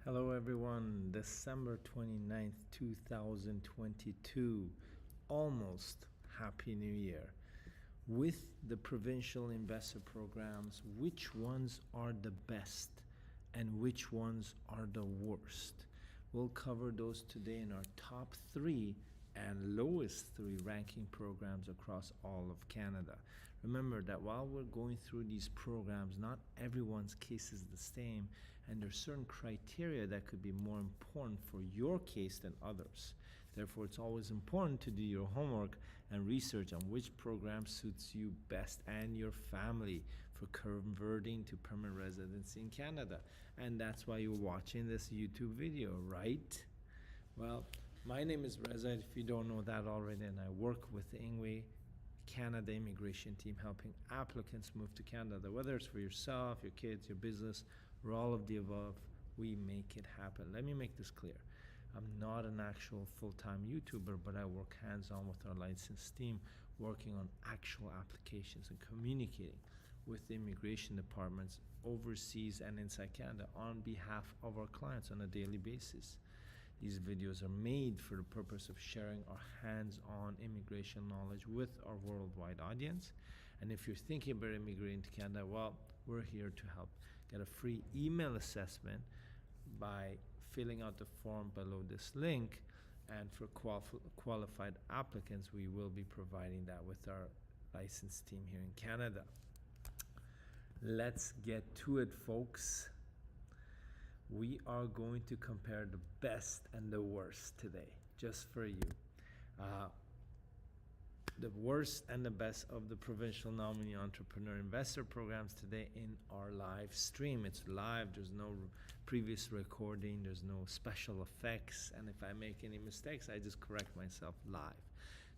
Hello everyone, December 29th, 2022, almost Happy New Year. With the provincial investor programs, which ones are the best and which ones are the worst? We'll cover those today in our top 3 and lowest 3 ranking programs across all of Canada. Remember that while we're going through these programs, not everyone's case is the same, and there's certain criteria that could be more important for your case than others. Therefore, it's always important to do your homework and research on which program suits you best and your family for converting to permanent residency in Canada. And that's why you're watching this YouTube video, right? Well, my name is Reza, if you don't know that already, and I work with the Ingwe Canada immigration team helping applicants move to Canada. Whether it's for yourself, your kids, your business, or all of the above, we make it happen. Let me make this clear. I'm not an actual full-time YouTuber, but I work hands-on with our licensed team, working on actual applications and communicating with the immigration departments overseas and inside Canada on behalf of our clients on a daily basis. These videos are made for the purpose of sharing our hands-on immigration knowledge with our worldwide audience. And if you're thinking about immigrating to Canada, well, we're here to help. Get a free email assessment by filling out the form below this link. And for qualified applicants, we will be providing that with our licensed team here in Canada. Let's get to it, folks. We are going to compare the best and the worst today, just for you. The worst and the best of the provincial nominee entrepreneur investor programs today in our live stream. It's live, there's no previous recording, there's no special effects, and if I make any mistakes, I just correct myself live.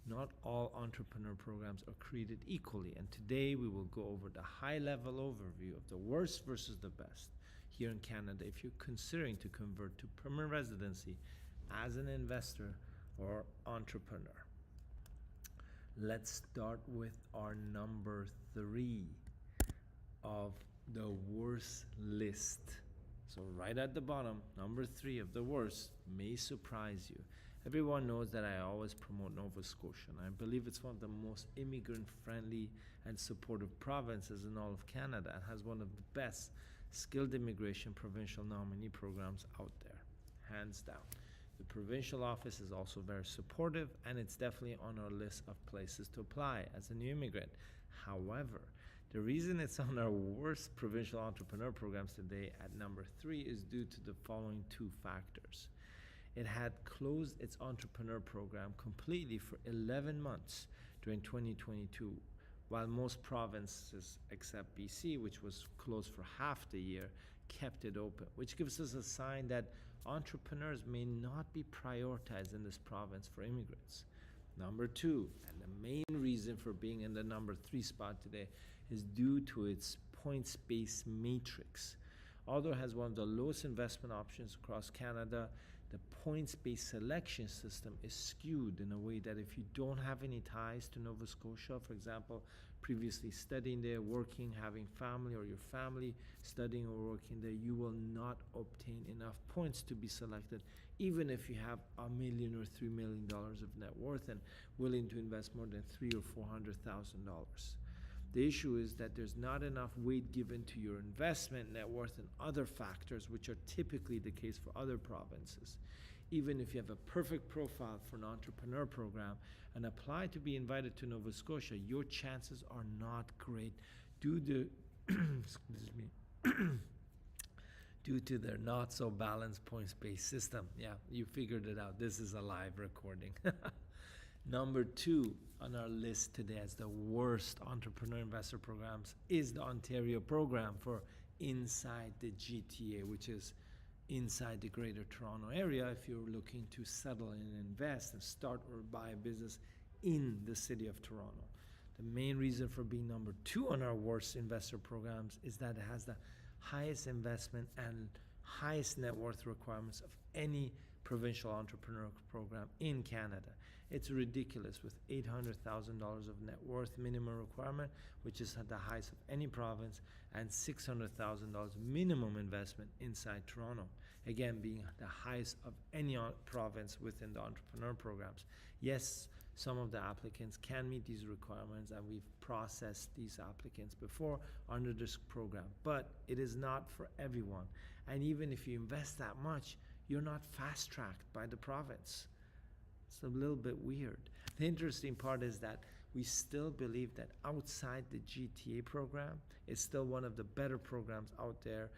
Not all entrepreneur programs are created equally, and today we will go over the high-level overview of the worst versus the best here in Canada if you're considering to convert to permanent residency as an investor or entrepreneur. Let's start with our number 3 of the worst list. So right at the bottom, number 3 of the worst may surprise you. Everyone knows that I always promote Nova Scotia, and I believe it's one of the most immigrant-friendly and supportive provinces in all of Canada and has one of the best skilled immigration provincial nominee programs out there, hands down. The provincial office is also very supportive, and it's definitely on our list of places to apply as a new immigrant. However, the reason it's on our worst provincial entrepreneur programs today at number 3 is due to the following 2 factors. It had closed its entrepreneur program completely for 11 months during 2022, while most provinces except BC, which was closed for half the year, kept it open, which gives us a sign that entrepreneurs may not be prioritized in this province for immigrants. Number 2, and the main reason for being in the number 3 spot today, is due to its points-based matrix. Although it has one of the lowest investment options across Canada, the points-based selection system is skewed in a way that if you don't have any ties to Nova Scotia, for example, previously studying there, working, having family, or your family studying or working there, you will not obtain enough points to be selected, even if you have $1 million or $3 million of net worth and willing to invest more than $300,000 or $400,000. The issue is that there's not enough weight given to your investment, net worth, and other factors, which are typically the case for other provinces. Even if you have a perfect profile for an entrepreneur program and apply to be invited to Nova Scotia, your chances are not great due to excuse me, due to their not so balanced points-based system. Yeah, you figured it out. This is a live recording. Number 2 on our list today as the worst entrepreneur investor programs is the Ontario program for inside the GTA, which is inside the Greater Toronto area if you're looking to settle and invest and start or buy a business in the city of Toronto. The main reason for being number 2 on our worst investor programs is that it has the highest investment and highest net worth requirements of any provincial entrepreneur program in Canada. It's ridiculous, with $800,000 of net worth minimum requirement, which is at the highest of any province, and $600,000 minimum investment inside Toronto. again being the highest of any province within the entrepreneur programs. Yes, some of the applicants can meet these requirements, and we've processed these applicants before under this program, but it is not for everyone. And even if you invest that much, you're not fast-tracked by the province. It's a little bit weird. The interesting part is that we still believe that outside the GTA program, it's still one of the better programs out there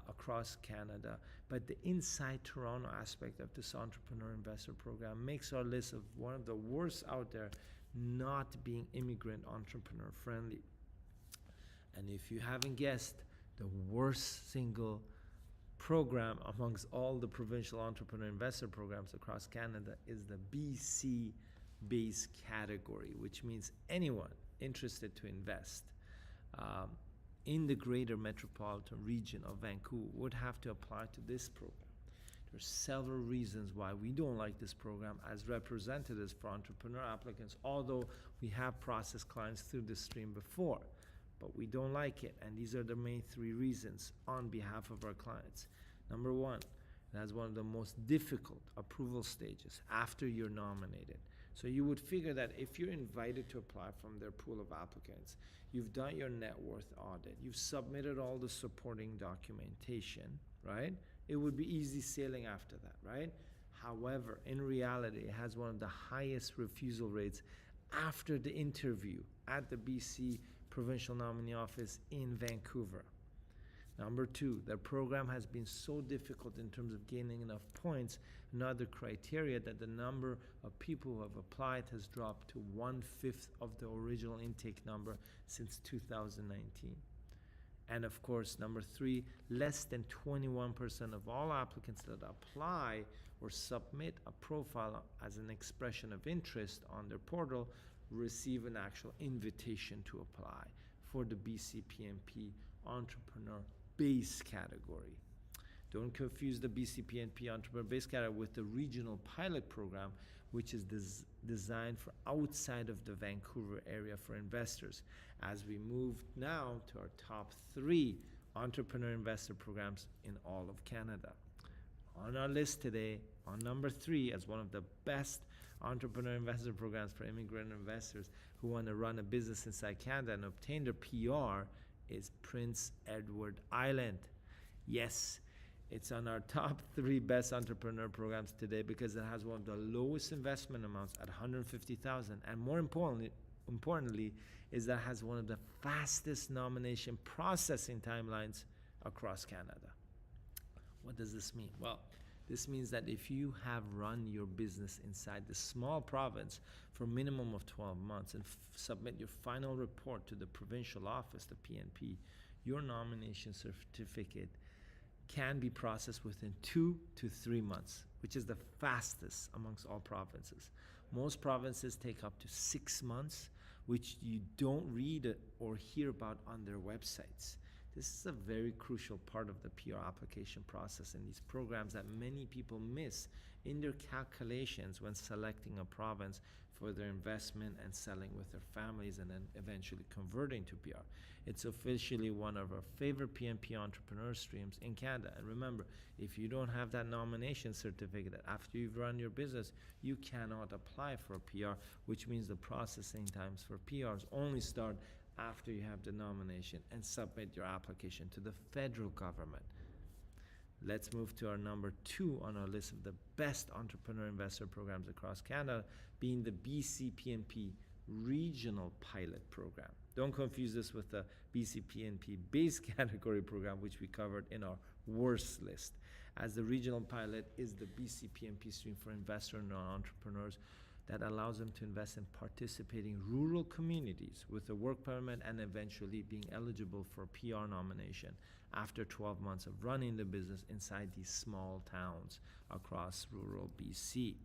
across Canada. But the inside Toronto aspect of this entrepreneur investor program makes our list of one of the worst out there, not being immigrant entrepreneur friendly. And if you haven't guessed, the worst single program amongst all the provincial entrepreneur investor programs across Canada is the BC base category, which means anyone interested to invest in the greater metropolitan region of Vancouver would have to apply to this program. There's several reasons why we don't like this program as representatives for entrepreneur applicants, although we have processed clients through this stream before, but we don't like it, and these are the main three reasons on behalf of our clients. Number one, it has one of the most difficult approval stages after you're nominated. So you would figure that if you're invited to apply from their pool of applicants, you've done your net worth audit, you've submitted all the supporting documentation, right? It would be easy sailing after that, right? However, in reality, it has one of the highest refusal rates after the interview at the BC Provincial Nominee Office in Vancouver. Number two, the program has been so difficult in terms of gaining enough points and other criteria that the number of people who have applied has dropped to 1/5 of the original intake number since 2019. And of course, number three, less than 21% of all applicants that apply or submit a profile as an expression of interest on their portal receive an actual invitation to apply for the BC PNP Entrepreneur Base category. Don't confuse the BC PNP Entrepreneur Base category with the Regional Pilot program, which is designed for outside of the Vancouver area for investors. As we move now to our top three entrepreneur investor programs in all of Canada. On our list today, on number three, as one of the best entrepreneur investor programs for immigrant investors who want to run a business inside Canada and obtain their PR, is Prince Edward Island. Yes, it's on our top three best entrepreneur programs today because it has one of the lowest investment amounts at $150,000, and more importantly, is that it has one of the fastest nomination processing timelines across Canada. What does this mean? Well, this means that if you have run your business inside the small province for a minimum of 12 months and submit your final report to the provincial office, the PNP, your nomination certificate can be processed within 2 to 3 months, which is the fastest amongst all provinces. Most provinces take up to 6 months, which you don't read or hear about on their websites. This is a very crucial part of the PR application process in these programs that many people miss in their calculations when selecting a province for their investment and selling with their families and then eventually converting to PR. It's officially one of our favorite PNP entrepreneur streams in Canada. And remember, if you don't have that nomination certificate after you've run your business, you cannot apply for a PR, which means the processing times for PRs only start after you have the nomination and submit your application to the federal government. Let's move to our number two on our list of the best entrepreneur investor programs across Canada, being the BC PNP Regional Pilot program. Don't confuse this with the BC PNP Base category program, which we covered in our worst list, as the Regional Pilot is the BC PNP stream for investor and entrepreneurs that allows them to invest in participating rural communities with a work permit and eventually being eligible for a PR nomination after 12 months of running the business inside these small towns across rural BC.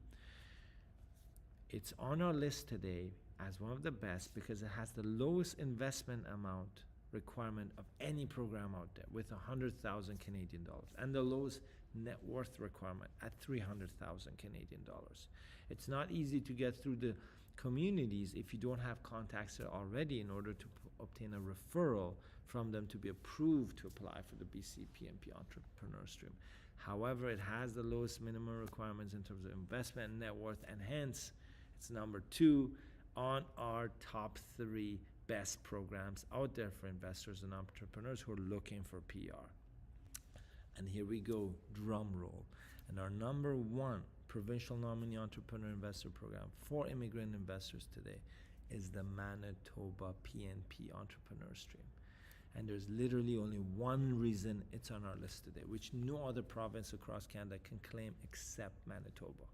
It's on our list today as one of the best because it has the lowest investment amount requirement of any program out there with 100,000 Canadian dollars and the lowest net worth requirement at 300,000 Canadian dollars. It's not easy to get through the communities if you don't have contacts there already in order to obtain a referral from them to be approved to apply for the BC PNP Entrepreneur Stream. However, it has the lowest minimum requirements in terms of investment and net worth, and hence it's number 2 on our top 3 best programs out there for investors and entrepreneurs who are looking for PR. And here we go, drum roll. And our number 1 provincial nominee entrepreneur investor program for immigrant investors today is the Manitoba PNP entrepreneur stream. And there's literally only one reason it's on our list today, which no other province across Canada can claim except Manitoba.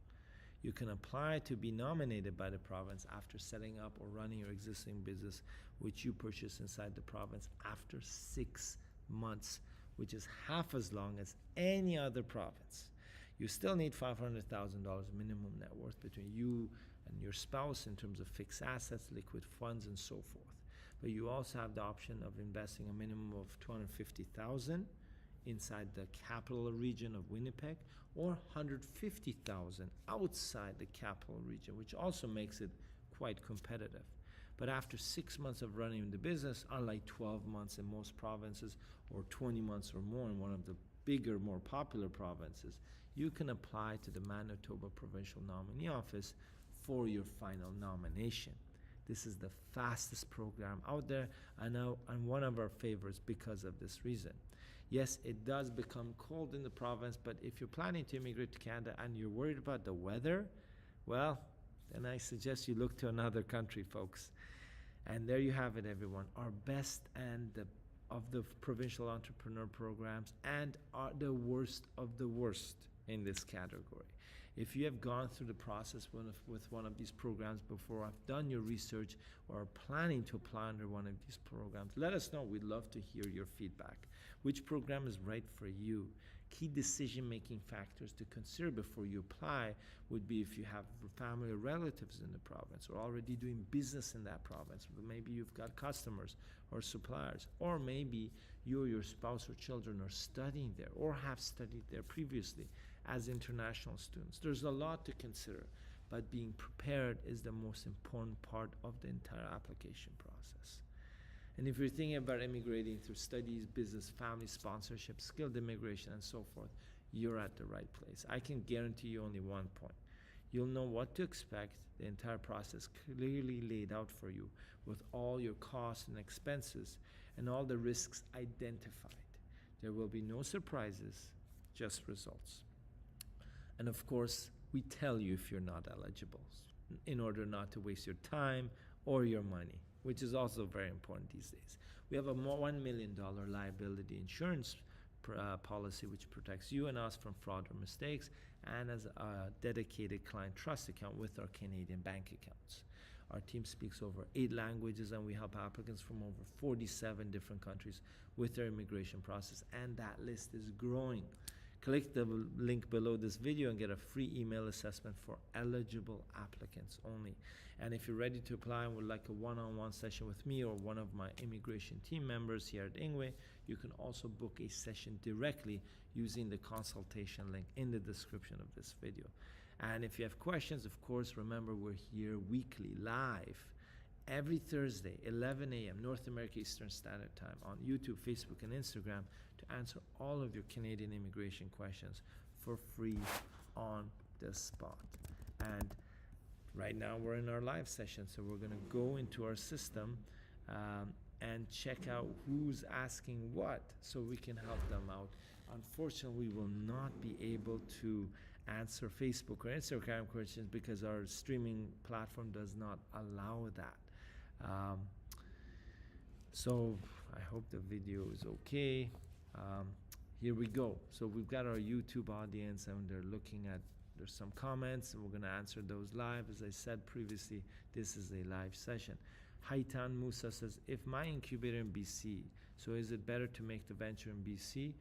You can apply to be nominated by the province after setting up or running your existing business, which you purchase inside the province after 6 months, which is half as long as any other province. You still need $500,000 minimum net worth between you and your spouse in terms of fixed assets, liquid funds, and so forth. But you also have the option of investing a minimum of $250,000 inside the capital region of Winnipeg, or $150,000 outside the capital region, which also makes it quite competitive. But after 6 months of running the business, unlike 12 months in most provinces or 20 months or more in one of the bigger, more popular provinces, you can apply to the Manitoba Provincial Nominee Office for your final nomination. This is the fastest program out there, and one of our favorites because of this reason. Yes, it does become cold in the province, but if you're planning to immigrate to Canada and you're worried about the weather, well, then I suggest you look to another country, folks. And there you have it, everyone. Our best of the provincial entrepreneur programs, and are the worst of the worst in this category. If you have gone through the process with one of these programs before, have done your research, or are planning to apply under one of these programs, let us know. We'd love to hear your feedback. Which program is right for you? Key decision-making factors to consider before you apply would be if you have family or relatives in the province, or already doing business in that province. Maybe you've got customers or suppliers, or maybe you or your spouse or children are studying there or have studied there previously as international students. There's a lot to consider, but being prepared is the most important part of the entire application process. And if you're thinking about immigrating through studies, business, family sponsorship, skilled immigration, and so forth, you're at the right place. I can guarantee you only one point. You'll know what to expect, the entire process clearly laid out for you with all your costs and expenses and all the risks identified. There will be no surprises, just results. And of course, we tell you if you're not eligible in order not to waste your time or your money, which is also very important these days. We have a $1 million liability insurance policy which protects you and us from fraud or mistakes, and as a dedicated client trust account with our Canadian bank accounts. Our team speaks over 8 languages, and we help applicants from over 47 different countries with their immigration process, and that list is growing. Click the link below this video and get a free email assessment for eligible applicants only. And if you're ready to apply and would like a one-on-one session with me or one of my immigration team members here at Ingwe, you can also book a session directly using the consultation link in the description of this video. And if you have questions, of course, remember we're here weekly, live, every Thursday, 11 a.m. North America Eastern Standard Time on YouTube, Facebook, and Instagram to answer all of your Canadian immigration questions for free on the spot. And right now we're in our live session, so we're going to go into our system and check out who's asking what so we can help them out. Unfortunately, we will not be able to answer Facebook or Instagram questions because our streaming platform does not allow that. So I hope the video is okay. Here we go. So we've got our YouTube audience, and they're looking at, there's some comments, and we're going to answer those live. As I said previously, this is a live session. Haitan Musa says, if my incubator in BC, so is it better to make the venture in BC?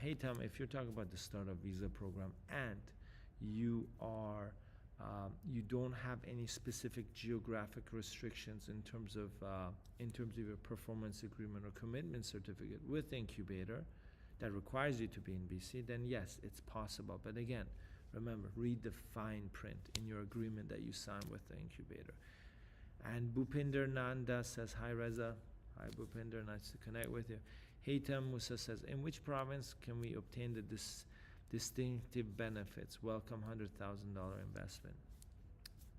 Haitan, if you're talking about the startup visa program and you are you don't have any specific geographic restrictions in terms of your performance agreement or commitment certificate with the incubator that requires you to be in BC, then yes, it's possible. But again, remember, read the fine print in your agreement that you sign with the incubator. And Bhupinder Nanda says, hi Reza. Hi Bhupinder, nice to connect with you. Haitam Musa says, in which province can we obtain the distinctive benefits, welcome $100,000 investment.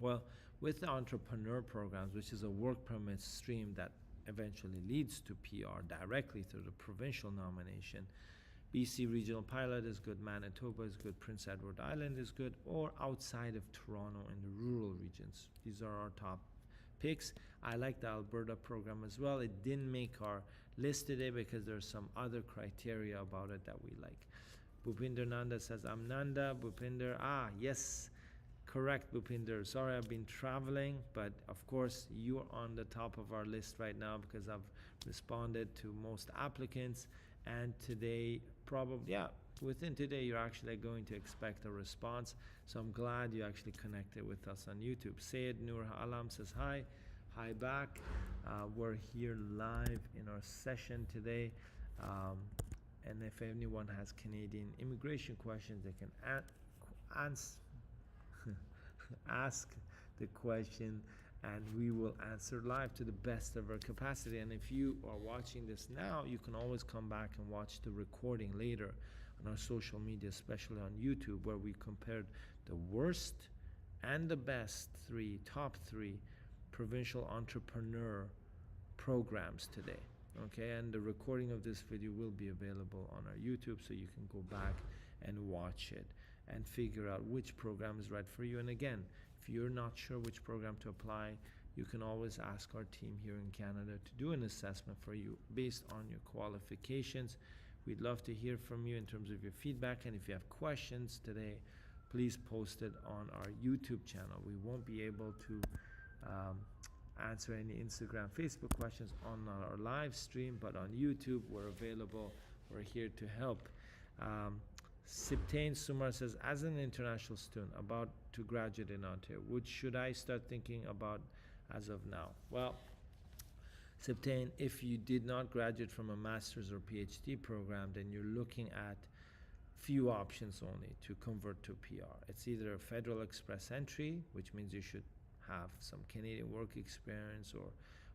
Well, with the entrepreneur programs, which is a work permit stream that eventually leads to PR directly through the provincial nomination, BC Regional Pilot is good, Manitoba is good, Prince Edward Island is good, or outside of Toronto in the rural regions. These are our top picks. I like the Alberta program as well. It didn't make our list today because there's some other criteria about it that we like. Bhupinder Nanda says, I'm Nanda. Bhupinder, yes, correct, Bhupinder. Sorry, I've been traveling, but of course, you're on the top of our list right now because I've responded to most applicants. And today, probably, within today, you're actually going to expect a response. So I'm glad you actually connected with us on YouTube. Sayed Nur Alam says hi. Hi back. We're here live in our session today. And if anyone has Canadian immigration questions, they can ask the question and we will answer live to the best of our capacity. And if you are watching this now, you can always come back and watch the recording later on our social media, especially on YouTube, where we compared the worst and the best top three provincial entrepreneur programs today. Okay, and the recording of this video will be available on our YouTube, so you can go back and watch it and figure out which program is right for you. And again, if you're not sure which program to apply, you can always ask our team here in Canada to do an assessment for you based on your qualifications. We'd love to hear from you in terms of your feedback, and if you have questions today, please post it on our YouTube channel. We won't be able to answer any Instagram, Facebook questions on our live stream, but on YouTube, we're available. We're here to help. Siptain Sumar says, as an international student about to graduate in Ontario, should I start thinking about as of now? Well, Siptain, if you did not graduate from a master's or PhD program, then you're looking at few options only to convert to PR. It's either a federal express entry, which means you should have some Canadian work experience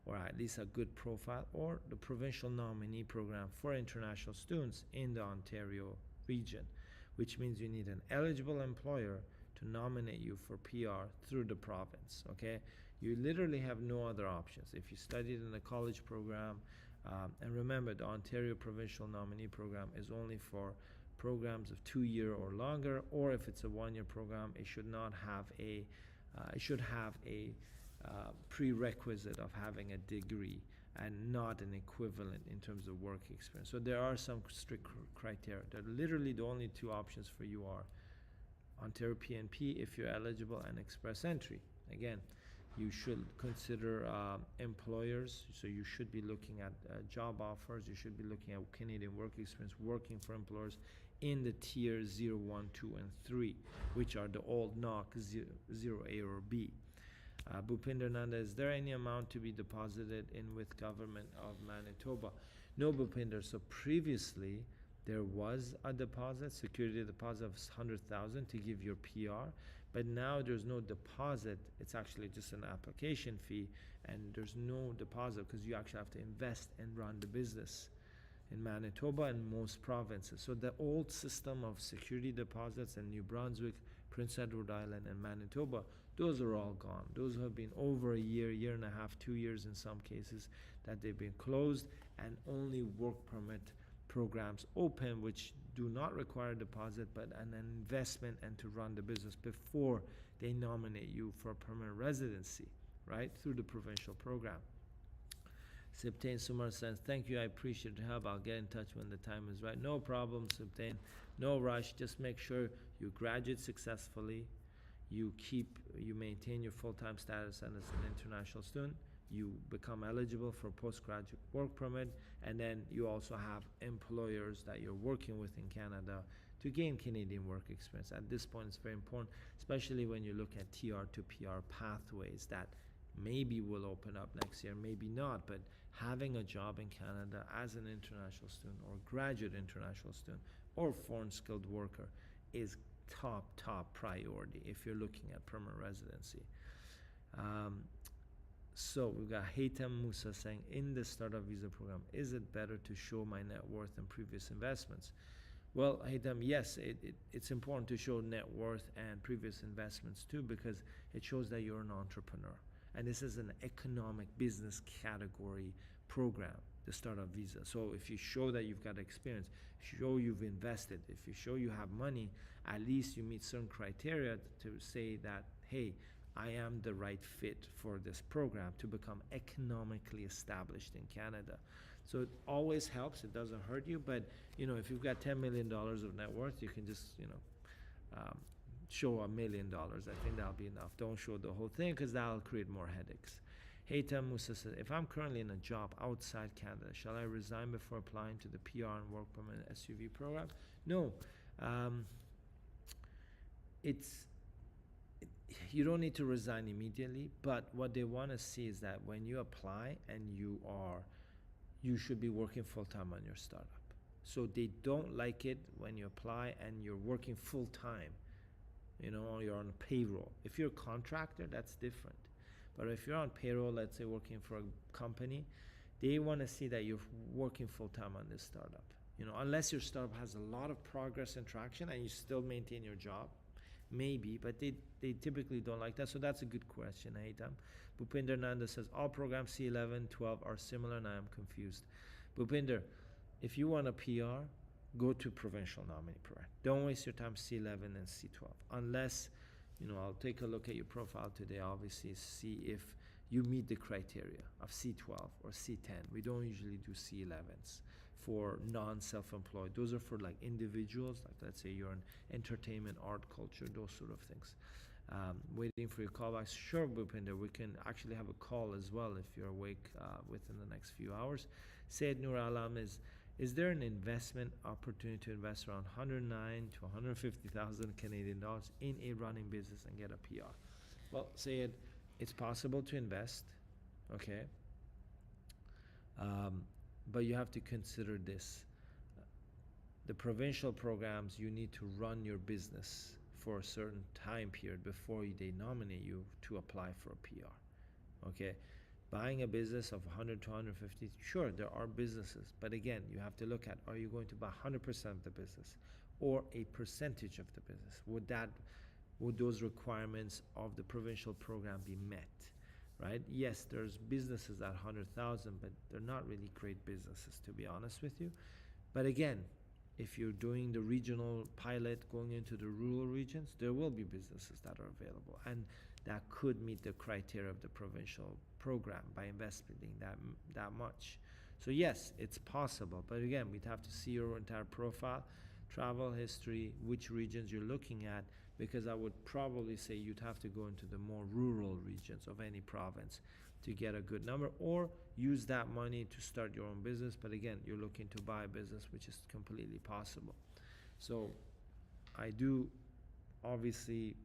or at least a good profile, or the provincial nominee program for international students in the Ontario region, which means you need an eligible employer to nominate you for PR through the province, okay? You literally have no other options. If you studied in a college program, and remember, the Ontario Provincial Nominee Program is only for programs of 2 years or longer, or if it's a 1-year program, it should not have a prerequisite of having a degree and not an equivalent in terms of work experience. So there are some strict criteria. There are literally the only two options for you are Ontario PNP if you're eligible, and express entry. Again, you should consider employers, so you should be looking at job offers, you should be looking at Canadian work experience, working for employers in the tier 0, 1, 2, and 3, which are the old NOC 0A or B. Bhupinder Nanda, is there any amount to be deposited in with government of Manitoba? No, Bhupinder. So previously, there was a deposit, security deposit of 100,000 to give your PR, but now there's no deposit. It's actually just an application fee, and there's no deposit because you actually have to invest and run the business in Manitoba and most provinces. So the old system of security deposits in New Brunswick, Prince Edward Island, and Manitoba, those are all gone. Those have been over a year, year and a half, 2 years in some cases, that they've been closed, and only work permit programs open, which do not require a deposit, but an investment and to run the business before they nominate you for permanent residency, right, through the provincial program. Siptain Sumar says, thank you, I appreciate the help. I'll get in touch when the time is right. No problem, Siptain. No rush. Just make sure you graduate successfully, you maintain your full-time status and as an international student, you become eligible for postgraduate work permit, and then you also have employers that you're working with in Canada to gain Canadian work experience. At this point, it's very important, especially when you look at TR to PR pathways that maybe will open up next year, maybe not, but having a job in Canada as an international student or graduate international student or foreign skilled worker is top priority if you're looking at permanent residency. So we've got Haytham Musa saying, in the startup visa program, is it better to show my net worth and previous investments? Well, Haytham, yes, it's important to show net worth and previous investments too, because it shows that you're an entrepreneur. And this is an economic business category program, the startup visa. So if you show that you've got experience, if you show you've invested, if you show you have money, at least you meet certain criteria to say that, hey, I am the right fit for this program to become economically established in Canada. So it always helps. It doesn't hurt you. But, if you've got $10 million of net worth, you can just, show $1 million. I think that'll be enough. Don't show the whole thing, because that'll create more headaches. Haytham Musa says, if I'm currently in a job outside Canada, shall I resign before applying to the PR and work permit SUV program? No. You don't need to resign immediately, but what they want to see is that when you apply and you should be working full-time on your startup. So they don't like it when you apply and you're working full-time, you're on payroll. If you're a contractor, that's different. But if you're on payroll, let's say working for a company, they want to see that you're working full-time on this startup. Unless your startup has a lot of progress and traction and you still maintain your job, maybe, but they typically don't like that. So that's a good question, Haytham. Bhupinder Nanda says, all programs C11, 12 are similar and I am confused. Bhupinder, if you want a PR, go to provincial nominee program. Don't waste your time C11 and C12. Unless, I'll take a look at your profile today, obviously, see if you meet the criteria of C12 or C10. We don't usually do C11s for non-self-employed. Those are for like individuals, like let's say you're in entertainment, art, culture, those sort of things. Waiting for your call back. Sure, Bhupinder, we can actually have a call as well if you're awake within the next few hours. Sayed Nur Alam is there an investment opportunity to invest around 109 to 150,000 Canadian dollars in a running business and get a PR? Well, Sayed, it's possible to invest, okay? But you have to consider this. The provincial programs, you need to run your business for a certain time period before they nominate you to apply for a PR, okay? Buying a business of 100 to 150, sure, there are businesses, but again, you have to look at, are you going to buy 100% of the business or a percentage of the business? Would those requirements of the provincial program be met, right? Yes, there's businesses at 100,000, but they're not really great businesses, to be honest with you. But again, if you're doing the regional pilot going into the rural regions, there will be businesses that are available and that could meet the criteria of the provincial program by investing that much. So yes, it's possible, but again, we'd have to see your entire profile, travel history, which regions you're looking at, because I would probably say you'd have to go into the more rural regions of any province to get a good number, or use that money to start your own business. But again, you're looking to buy a business, which is completely possible. So I do obviously,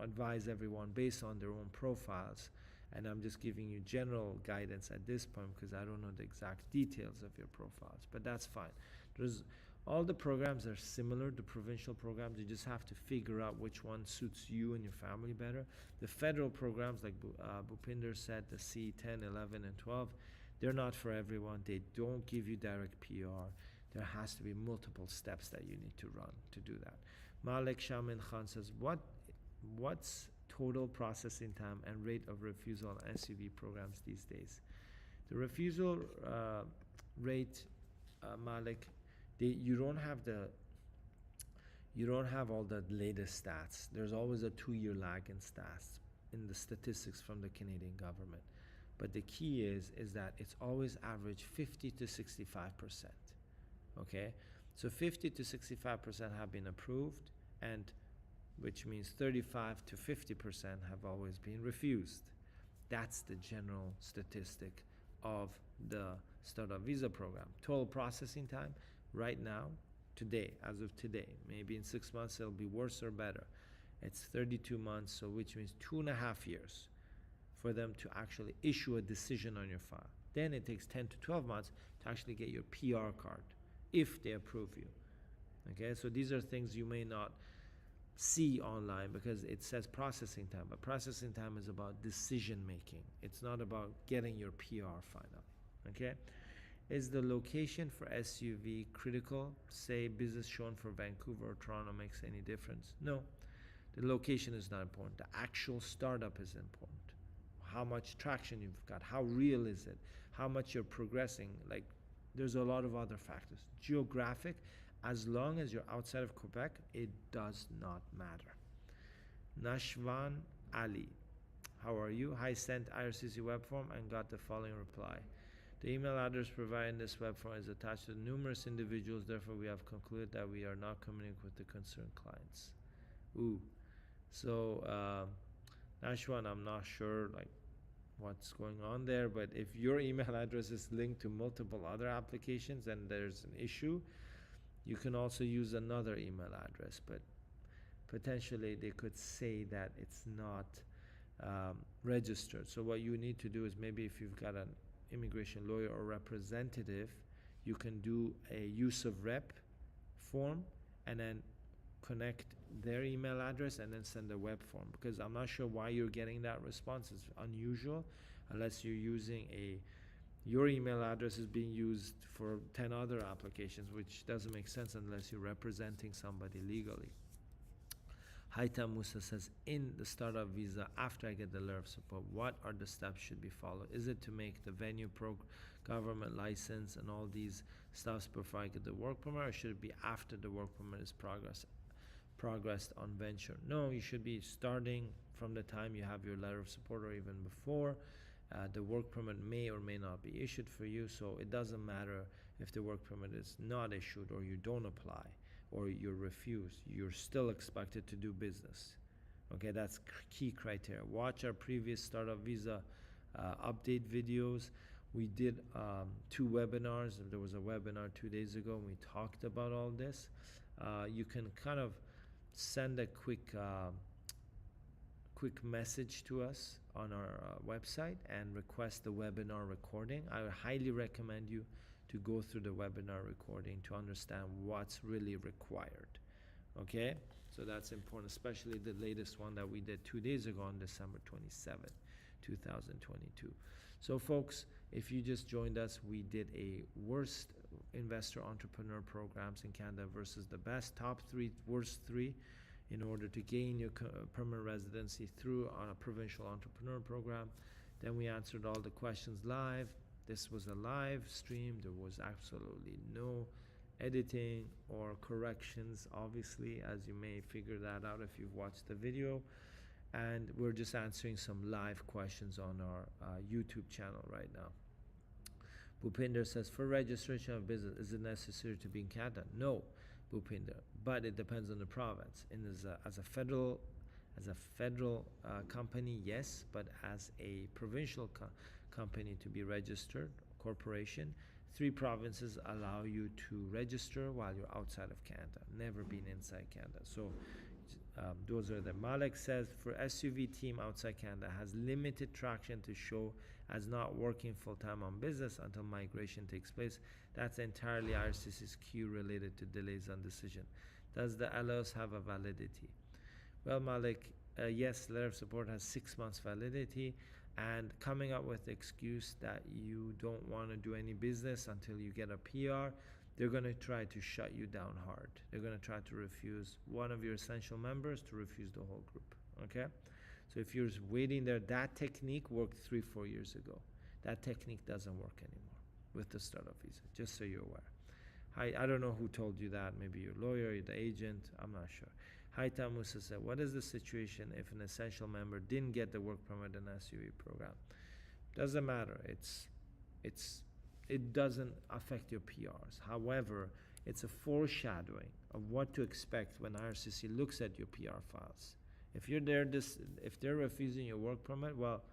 advise everyone based on their own profiles, and I'm just giving you general guidance at this point because I don't know the exact details of your profiles, but that's fine. All the programs are similar, the provincial programs. You just have to figure out which one suits you and your family better. The federal programs, like Bhupinder said, the C10, 11, and 12, they're not for everyone. They don't give you direct PR. There has to be multiple steps that you need to run to do that. Malik Shamin Khan says, what's total processing time and rate of refusal on SUV programs these days? The refusal rate, Malik, you don't have all the latest stats. There's always a 2-year lag in stats in the statistics from the Canadian government. But the key is that it's always average 50 to 65%. Okay? So 50 to 65% have been approved, and which means 35 to 50% have always been refused. That's the general statistic of the startup visa program. Total processing time, right now, today, as of today, maybe in 6 months it'll be worse or better. It's 32 months, so which means 2.5 years for them to actually issue a decision on your file. Then it takes 10 to 12 months to actually get your PR card, if they approve you. Okay, so these are things you may not see online because it says processing time, but processing time is about decision making. It's not about getting your PR finally. Okay, Is the location for SUV critical? Say business shown for Vancouver or Toronto makes any difference? No, the location is not important. The actual startup is important. How much traction you've got, how real is it, how much you're progressing. Like, there's a lot of other factors. Geographic, as long as you're outside of Quebec, it does not matter. Nashvan Ali, how are you? I sent IRCC web form and got the following reply. The email address provided in this web form is attached to numerous individuals, therefore we have concluded that we are not communicating with the concerned clients. Ooh. So, Nashwan, I'm not sure like what's going on there, but if your email address is linked to multiple other applications and there's an issue, you can also use another email address, but potentially they could say that it's not registered. So what you need to do is, maybe if you've got an immigration lawyer or representative, you can do a use of rep form and then connect their email address and then send a web form, because I'm not sure why you're getting that response. It's unusual unless you're using your email address is being used for 10 other applications, which doesn't make sense unless you're representing somebody legally. Haita Musa says, in the startup visa, after I get the letter of support, what are the steps should be followed? Is it to make the venue government license and all these stuffs before I get the work permit, or should it be after the work permit is progressed on venture? No, you should be starting from the time you have your letter of support or even before. The work permit may or may not be issued for you, so it doesn't matter if the work permit is not issued or you don't apply or you're refused. You're still expected to do business. Okay, that's key criteria. Watch our previous startup visa update videos. We did 2 webinars. There was a webinar 2 days ago and we talked about all this. You can kind of send a quick message to us on our website and request the webinar recording. I would highly recommend you to go through the webinar recording to understand what's really required. Okay, so that's important, especially the latest one that we did 2 days ago on December 27th, 2022. So folks, if you just joined us, we did a worst investor entrepreneur programs in Canada versus the best, top 3, worst 3, in order to gain your permanent residency through a provincial entrepreneur program. Then we answered all the questions live. This was a live stream. There was absolutely no editing or corrections, obviously, as you may figure that out if you've watched the video. And we're just answering some live questions on our YouTube channel right now. Bhupinder says, for registration of business, is it necessary to be in Canada? No, Bhupinder, but it depends on the province. And as a federal company, yes, but as a provincial company to be registered, corporation, 3 provinces allow you to register while you're outside of Canada, never been inside Canada. So those are the. Malik says, for SUV team outside Canada has limited traction to show as not working full-time on business until migration takes place. That's entirely IRCC's queue related to delays on decision. Does the LOS have a validity? Well, Malik, yes, letter of support has 6 months validity, and coming up with the excuse that you don't want to do any business until you get a PR, they're going to try to shut you down hard. They're going to try to refuse one of your essential members to refuse the whole group, okay? So if you're waiting there, that technique worked 3-4 years ago. That technique doesn't work anymore with the startup visa, just so you're aware. I don't know who told you that, maybe your lawyer, the agent, I'm not sure. Haita Musa said, what is the situation if an essential member didn't get the work permit and SUV program? Doesn't matter. It doesn't affect your PRs. However, it's a foreshadowing of what to expect when IRCC looks at your PR files. If you're there, if they're refusing your work permit, well,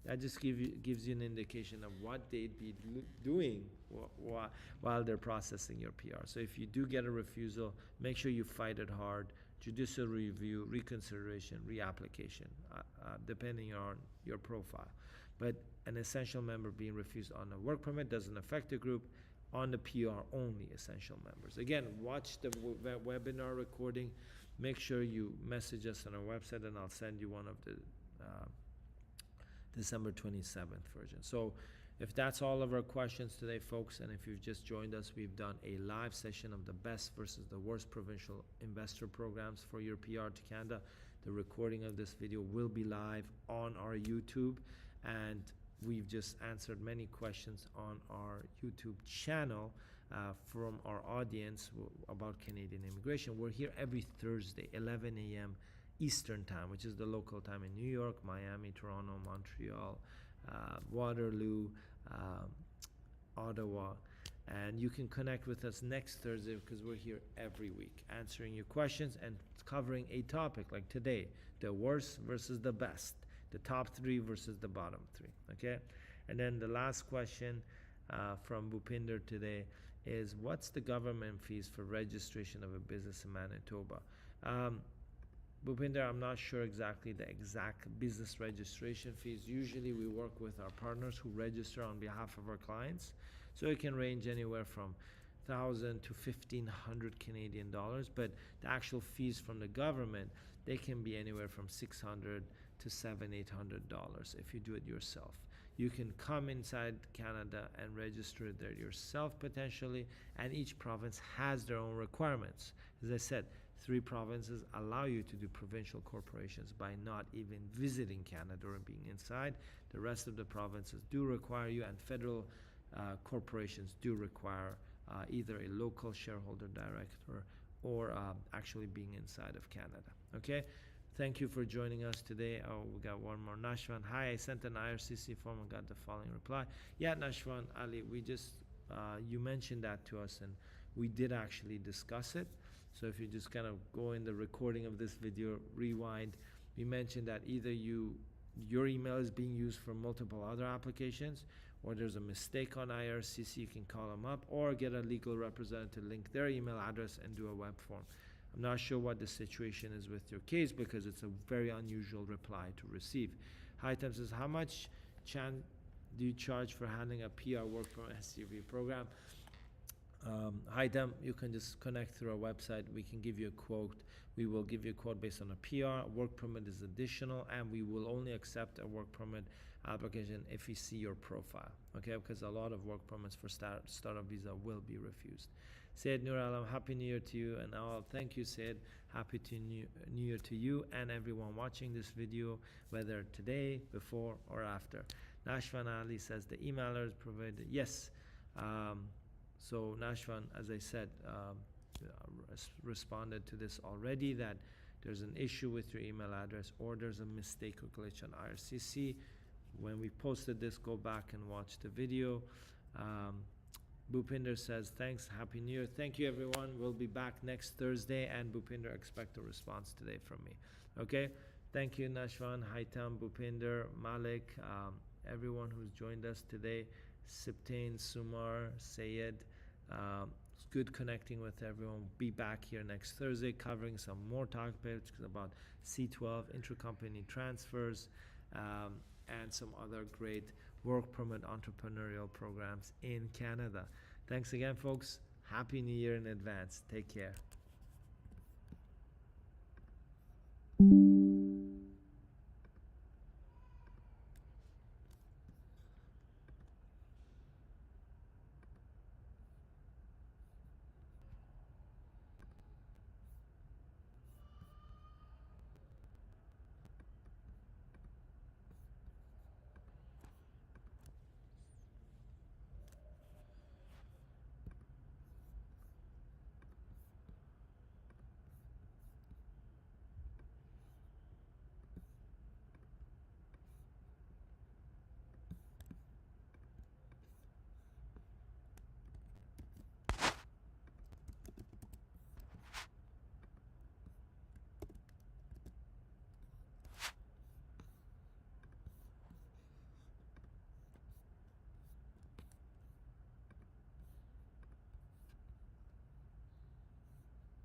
that just gives you an indication of what they'd be doing while they're processing your PR. So if you do get a refusal, make sure you fight it hard. Judicial review, reconsideration, reapplication, depending on your profile. But an essential member being refused on a work permit doesn't affect the group. On the PR, only essential members. Again, watch the webinar recording. Make sure you message us on our website, and I'll send you one of the December 27th version. So If that's all of our questions today, folks, and if you've just joined us, we've done a live session of the best versus the worst provincial investor programs for your PR to Canada. The recording of this video will be live on our YouTube, and we've just answered many questions on our YouTube channel from our audience about Canadian immigration. We're here every Thursday, 11 a.m. Eastern Time, which is the local time in New York, Miami, Toronto, Montreal, Waterloo, Ottawa. And you can connect with us next Thursday because we're here every week answering your questions and covering a topic like today, the worst versus the best, the top three versus the bottom three, okay? And then the last question from Bhupinder today is, what's the government fees for registration of a business in Manitoba? Bhupinder, I'm not sure exactly the exact business registration fees. Usually we work with our partners who register on behalf of our clients. So it can range anywhere from 1,000 to 1,500 Canadian dollars, but the actual fees from the government, they can be anywhere from 600 to $800 if you do it yourself. You can come inside Canada and register it there yourself potentially, and each province has their own requirements. As I said, 3 provinces allow you to do provincial corporations by not even visiting Canada or being inside. The rest of the provinces do require you, and federal corporations do require either a local shareholder director or actually being inside of Canada. Okay? Thank you for joining us today. Oh, we got one more. Nashwan, hi, I sent an IRCC form and got the following reply. Yeah, Nashwan, Ali, we just, you mentioned that to us and we did actually discuss it. So if you just kind of go in the recording of this video, rewind, we mentioned that either your email is being used for multiple other applications, or there's a mistake on IRCC, you can call them up, or get a legal representative, link their email address and do a web form. I'm not sure what the situation is with your case because it's a very unusual reply to receive. Hightam says, how much do you charge for handling a PR work from SUV program? Hightam, you can just connect through our website. We can give you a quote. We will give you a quote based on a PR. Work permit is additional, and we will only accept a work permit application if we see your profile, okay? Because a lot of work permits for startup visa will be refused. Sayed Nur Alam, Happy New Year to you and all. Thank you, Sayed. Happy New Year to you and everyone watching this video, whether today, before, or after. Nashwan Ali says the emailer is provided. Yes. So Nashwan, as I said, responded to this already, that there's an issue with your email address or there's a mistake or glitch on IRCC. When we posted this, go back and watch the video. Bhupinder says, thanks, Happy New Year. Thank you, everyone. We'll be back next Thursday, and Bhupinder, expect a response today from me. Okay? Thank you, Nashwan, Hightam, Bhupinder, Malik, everyone who's joined us today, Siptain, Sumar, Sayed. It's good connecting with everyone. Be back here next Thursday covering some more topics about C12, intercompany transfers, and some other great work permit entrepreneurial programs in Canada. Thanks again, folks. Happy New Year in advance. Take care.